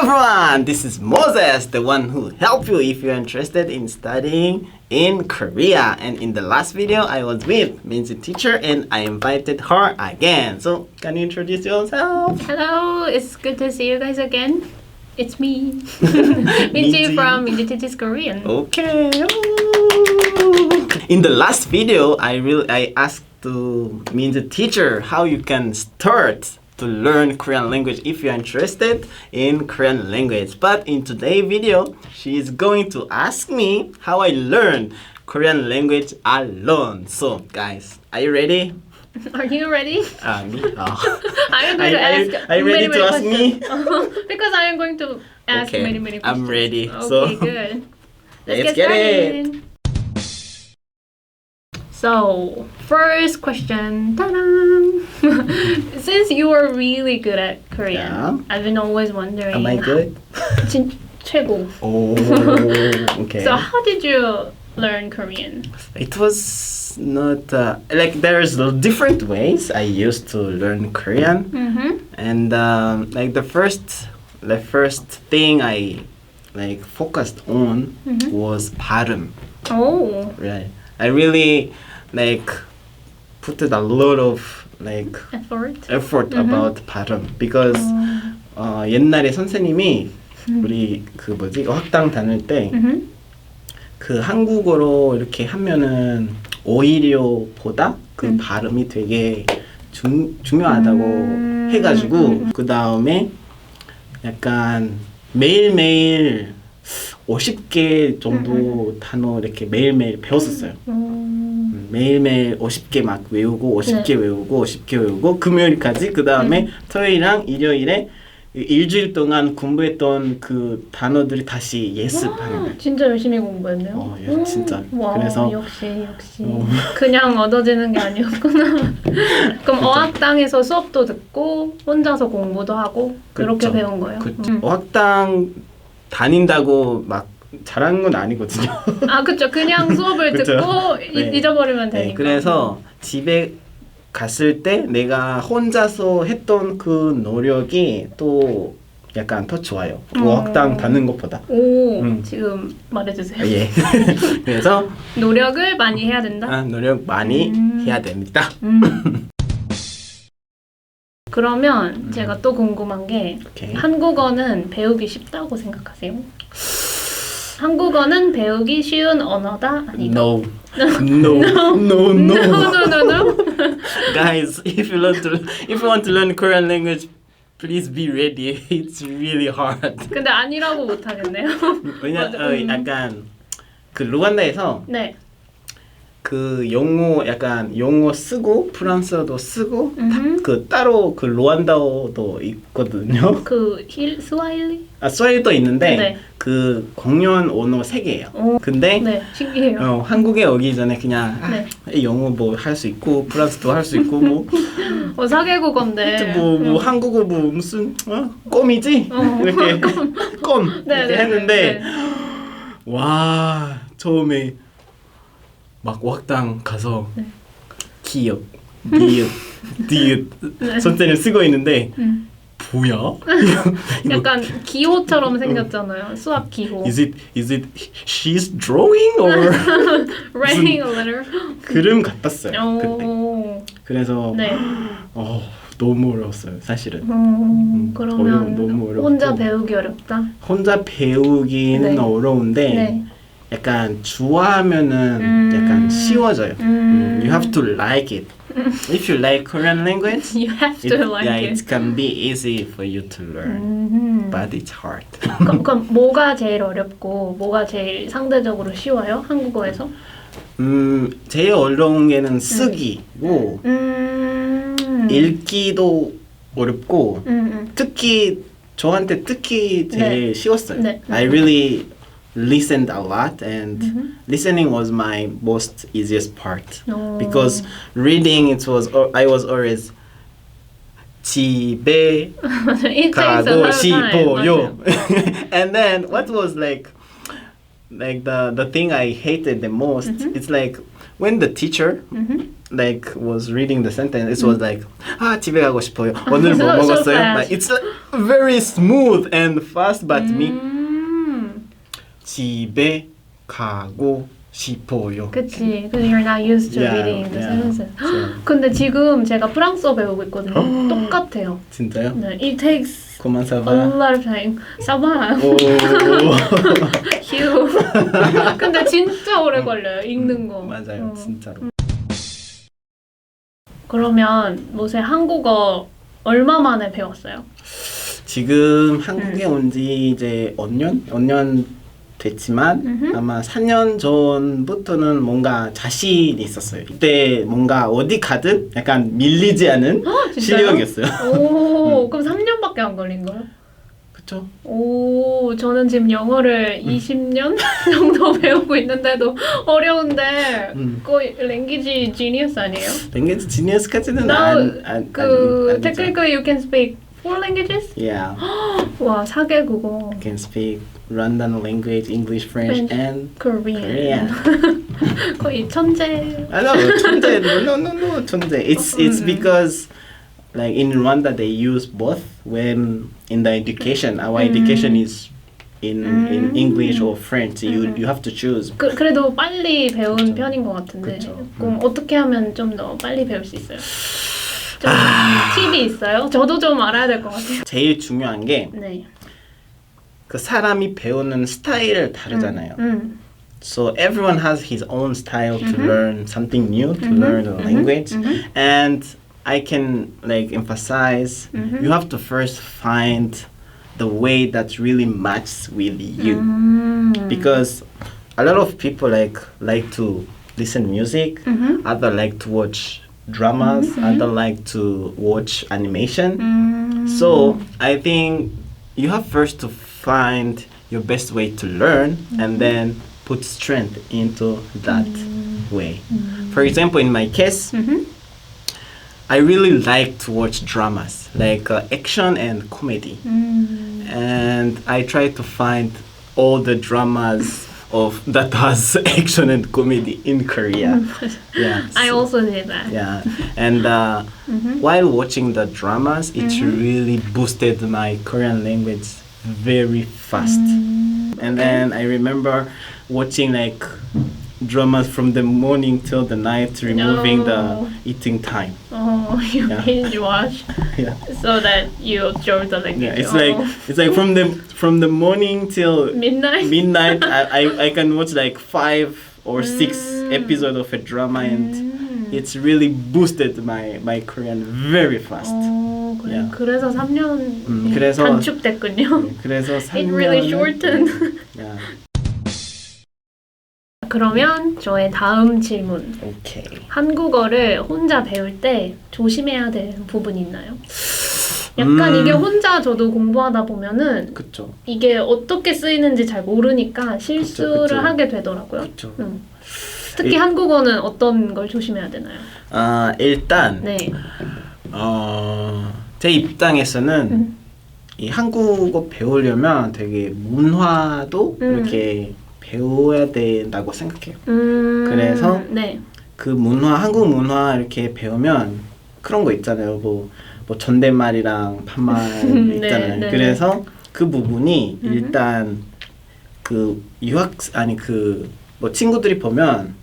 everyone, this is Moses, the one who help you if you're interested in studying in Korea. And in the last video, I was with Minzy teacher and I invited her again. So, can you introduce yourself? Hello, it's good to see you guys again. It's me, Minzy from Minzy Teaches Korean. Okay. In the last video, I asked to Minzy teacher how you can start to learn Korean language if you're interested in Korean language. But in today's video, she is going to ask me how I learn Korean language alone. So guys, are you ready? Are you ready? Me? I am going to ask. Are you ready to ask me? Because I am going to ask many questions. I'm ready. Okay, So good. Let's get it. So, first question. Ta-da! Since you are really good at Korean, Yeah. I've been always wondering. am I good? 최고. Oh, okay. So, how did you learn Korean? It was not like there's different ways I used to learn Korean, and like the first thing I like focused on was 발음. Oh, Right, I really like put a lot of like effort about 발음 because 옛날에 선생님이 우리 그 뭐지 어학당 다닐 때 그 한국어로 이렇게 하면은 오히려보다 그 발음이 되게 중요하다고 해가지고 그 다음에 약간 매일매일 50개 정도 단어 이렇게 매일매일 배웠었어요. 매일매일 50개 막 외우고 50개 외우고 50개 외우고 금요일까지 그 다음에 토요일이랑 일요일에 일주일 동안 공부했던 그 단어들이 다시 예습하는 거예요. 진짜 열심히 공부했네요. 예, 진짜. 와, 그래서 역시 그냥 얻어지는 게 아니었구나. 그럼 어학당에서 수업도 듣고 혼자서 공부도 하고 그렇게 그쵸. 배운 거예요. 어학당 다닌다고 막 잘하는 건 아니거든요. 아, 그렇죠. 그냥 수업을 그쵸. 듣고 네. 잊어버리면 되니까. 네, 그래서 집에 갔을 때 내가 혼자서 했던 그 노력이 또 약간 더 좋아요. 어학당 다니는 것보다. 오, 지금 말해주세요. 예. 그래서 노력을 많이 해야 된다? 노력 많이 해야 됩니다. 그러면 제가 또 궁금한 게 오케이. 한국어는 배우기 쉽다고 생각하세요? 한국어는 배우기 쉬운 언어다? 아니다? No. No. Guys, if you want to learn Korean language, please be ready. It's really hard. 근데 아니라고 못하겠네요. 약간 그 루안다에서 네. 그 영어 쓰고 프랑스어도 쓰고 그 따로 그 루안다어도 있거든요. 그 스와힐리? 스와힐도 있는데 네. 그 공용 언어 3개예요. 근데 네, 신기해요. 한국에 오기 전에 그냥 영어 뭐 할 수 있고 프랑스도 할 수 있고 뭐 4개국어인데 뭐 한국어 뭐 무슨 껌이지? 이렇게 껌 이렇게 했는데 와 처음에 막 어학당 가서 기역, 니은, 디귿 선생님 쓰고 있는데 뭐야? 약간 기호처럼 생겼잖아요. 수학 기호. Is it she's drawing or Writing a letter. 그림 같았어요 그때. 그래서 네. 너무 어려웠어요 사실은. 그러면 너무 어렵고. 혼자 배우기 어렵다? 혼자 배우기는 어려운데 약간 좋아하면은 약간 쉬워져요. You have to like it. If you like Korean language, You have to like it. it can be easy for you to learn, but it's hard. 그럼 뭐가 제일 어렵고 뭐가 제일 상대적으로 쉬워요? 한국어에서? 제일 어려운 게는 쓰기고 읽기도 어렵고 저한테 특히 제일 쉬웠어요. I really listened a lot and listening was my most easiest part because reading I was always 집에 가고 싶어요. And then what was like like the thing I hated the most, it's like when the teacher like was reading the sentence, it was like 아 집에 가고 싶어요. 오늘 뭐 So 먹었어요? fast. Like, it's like very smooth and fast, but me 집에 가고 싶어요. 그치. Because you're not used to Yeah, reading the yeah. sentences. So, 근데 지금 제가 프랑스어 배우고 있거든요. 똑같아요. 진짜요? 네, it takes 그만 a 사봐. lot of time. 사봐. 오. 휴. 근데 진짜 오래 걸려요. 읽는 거. 맞아요, 진짜로. 그러면 모세 한국어 얼마 만에 배웠어요? 지금 한국에 온 지 이제 5년 됐지만 아마 4년 전부터는 뭔가 자신이 있었어요. 이때 뭔가 어디 가든 약간 밀리지 않은 진짜요? 실력이었어요. 오, 그럼 3년밖에 안 걸린 거예요? 그쵸? 오, 저는 지금 영어를 20년 정도 배우고 있는데도 어려운데 거의 랭귀지 지니어스 아니에요? 랭귀지 지니어스까지는 technically you can speak 4 languages? Yeah, 와, 4개국어. I can speak Rwandan language, English, French, and Korean. 거의 천재. I know, 천재. No, 천재. It's because like in Rwanda they use both when in the education. Our education is in English or French. You have to choose. 그래도 빨리 배운 편인 것 같은데 그쵸. 그럼 어떻게 하면 좀 더 빨리 배울 수 있어요? 좀 팁이 있어요? 저도 좀 알아야 될 것 같아요. 제일 중요한 게 네. 그 사람이 배우는 스타일을 다르잖아요. So everyone has his own style to learn something new, to learn the language, and I can like emphasize you have to first find the way that really matches with you, because a lot of people like to listen music, other like to watch dramas, other like to watch animation. So I think you have first to find your best way to learn and then put strength into that way. For example, in my case, I really like to watch dramas, like action and comedy. And I try to find all the dramas of that has action and comedy in Korea. Yeah. I also did that. Yeah, and while watching the dramas, it really boosted my Korean language very fast. And then I remember watching like dramas from the morning till the night, removing the eating time. Oh, you Yeah. binge watch Yeah, so that you absorb the language. yeah. It's like from the morning till midnight. midnight. I can watch like 5 or 6 episodes of a drama, and it's really boosted my Korean very fast. 그래. Yeah. 그래서 3년 그래서- 단축됐군요. 그래서 It really 3년은 shortened. Yeah. 그러면 저의 다음 질문. 오케이. 한국어를 혼자 배울 때 조심해야 되는 부분이 있나요? 약간 이게 혼자 저도 공부하다 보면은 그쵸. 이게 어떻게 쓰이는지 잘 모르니까 실수를 그쵸. 하게 되더라고요. 그쵸. 특히 한국어는 어떤 걸 조심해야 되나요? 일단 네. 제 입장에서는 이 한국어 배우려면 되게 문화도 이렇게 배워야 된다고 생각해요. 그래서 네. 그 문화, 한국 문화 이렇게 배우면 그런 거 있잖아요. 뭐 존댓말이랑 반말 네, 있잖아요. 네. 그래서 그 부분이 일단 그 뭐 친구들이 보면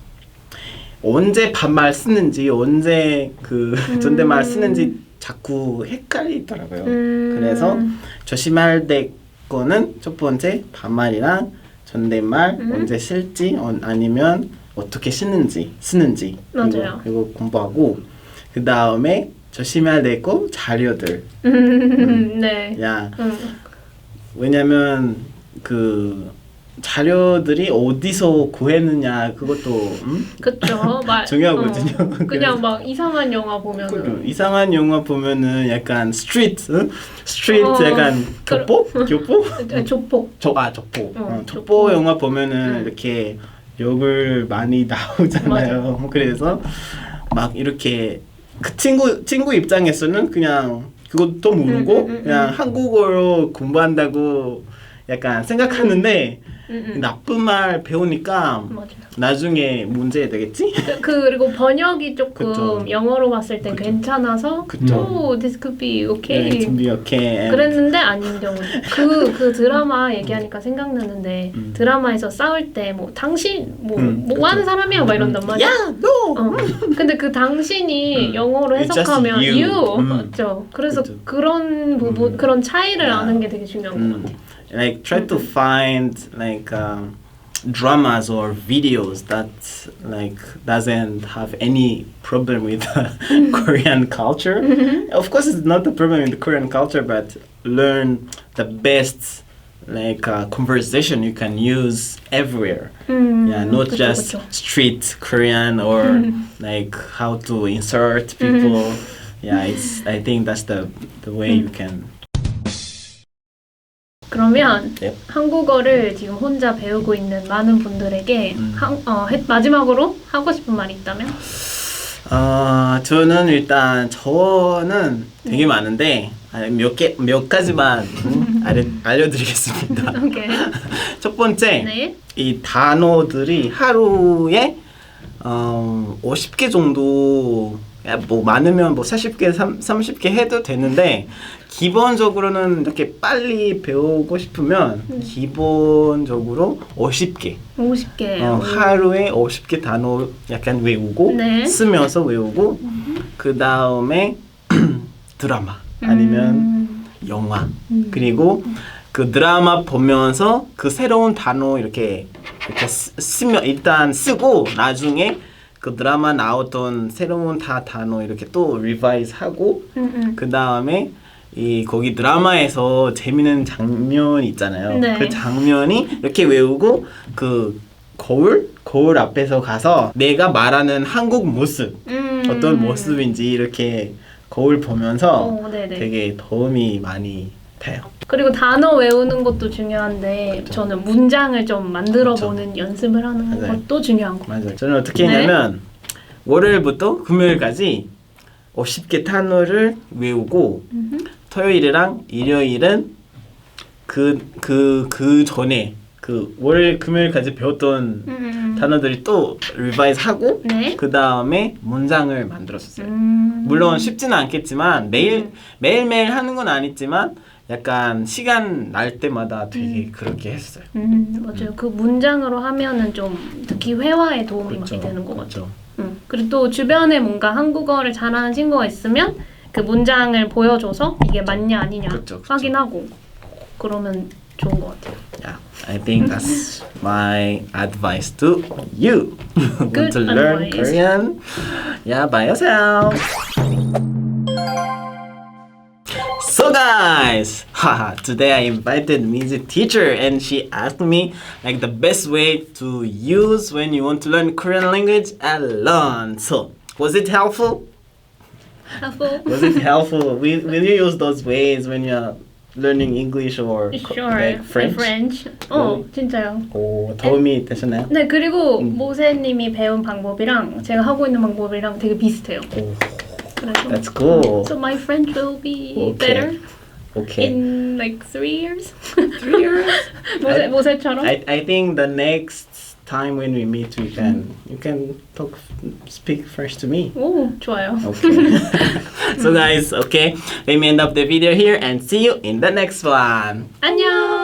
언제 반말 쓰는지 언제 그 존댓말 쓰는지 자꾸 헷갈리더라고요. 그래서 조심할 될 거는 첫 번째 반말이랑 존댓말 언제 쓸지 아니면 어떻게 쓰는지 맞아요. 이거 공부하고 그 다음에 조심해야 될 거 자료들. 네. 야 왜냐면 그 자료들이 어디서 구했느냐 그것도 그쵸. 중요하거든요. 그냥 그래서- 막 이상한 영화 보면은 이상한 영화 보면은 약간 스트리트 약간 그러- 교포 조폭. 족보 족보. 족보 영화 보면은 이렇게 욕을 많이 나오잖아요. 그래서 막 이렇게 그 친구 입장에서는 그냥 그것도 모르고 그냥 한국어로 공부한다고 약간 생각하는데 나쁜 말 배우니까 맞아요. 나중에 문제 되겠지? 그리고 번역이 조금 그쵸. 영어로 봤을 땐 그쵸. 괜찮아서 그쵸. this could be okay. To be okay. 그랬는데 아닌 경우. 그 드라마 얘기하니까 생각나는데 드라마에서 싸울 때 뭐 당신 뭐 하는 사람이야 막 이런단 말이야. Yeah, no. 근데 그 당신이 영어로 It's just 해석하면 you. 맞죠. 그래서 그쵸. 그런 부분 그런 차이를 Yeah. 아는 게 되게 중요한 것 같아요. Like try to find like dramas or videos that like doesn't have any problem with Korean culture. Of course, it's not the problem with the Korean culture, but learn the best like conversation you can use everywhere. Yeah, not 그쵸, just 그쵸. street Korean or like how to insert people. Yeah, it's. I think that's the way you can. 그러면 Yep. 한국어를 지금 혼자 배우고 있는 많은 분들에게 마지막으로 하고 싶은 말이 있다면? 저는 일단 저는 되게 많은데 몇 가지만 알려드리겠습니다. 오케이. 첫 번째, 네. 이 단어들이 하루에 50개 정도, 뭐 많으면 뭐 40개, 30개 해도 되는데 기본적으로는 이렇게 빨리 배우고 싶으면 기본적으로 50개. 50개. 하루에 50개 단어 약간 외우고 네. 쓰면서 외우고 그 다음에 드라마 아니면 영화 그리고 그 드라마 보면서 그 새로운 단어 이렇게 쓰면 일단 쓰고 나중에 그 드라마 나왔던 새로운 단어 이렇게 또 리바이즈 하고 그 다음에 이 거기 드라마에서 재밌는 장면 있잖아요. 네. 그 장면이 이렇게 외우고 그 거울 앞에서 가서 내가 말하는 한국 모습 어떤 모습인지 이렇게 거울 보면서 네네. 되게 도움이 많이 돼요. 그리고 단어 외우는 것도 중요한데 저는 문장을 좀 만들어보는 연습을 하는 맞아요. 것도 중요한 거. 맞아요. 저는 어떻게 네. 했냐면 월요일부터 금요일까지 50개 단어를 외우고 토요일이랑 일요일은 그 전에 그 월 금요일까지 배웠던 단어들이 또 리바이즈 하고 네. 그 다음에 문장을 만들었어요. 물론 쉽지는 않겠지만 매일매일 하는 건 아니지만 약간 시간 날 때마다 되게 그렇게 했어요. 맞아요. 그 문장으로 하면은 좀 특히 회화에 도움이 그렇죠. 많이 되는 것 같아요. 그렇죠. 그리고 또 주변에 뭔가 한국어를 잘하는 친구가 있으면 그 문장을 보여줘서 이게 맞냐 아니냐 그쵸, 그쵸. 확인하고 그러면 좋은 것 같아요. Yeah, I think that's my advice to you. Want Good to learn advice. Korean? Yeah, by yourself. So guys, today I invited music teacher and she asked me like the best way to use when you want to learn Korean language and learn. So, was it helpful? Was it helpful? Will you use those ways when you're learning English or Sure. like French? French. 진짜요. 오, 도움이 되셨나요? 네, 그리고 모세님이 배운 방법이랑 제가 하고 있는 방법이랑 되게 비슷해요. 오, 그래서 that's cool. So my French will be Okay. better Okay. in like 3 years. 3 years? 모세처럼. I think the next time when we meet, you can speak French to me. 오, 좋아요. Okay. So guys, okay, let me end up the video here and see you in the next one. 안녕.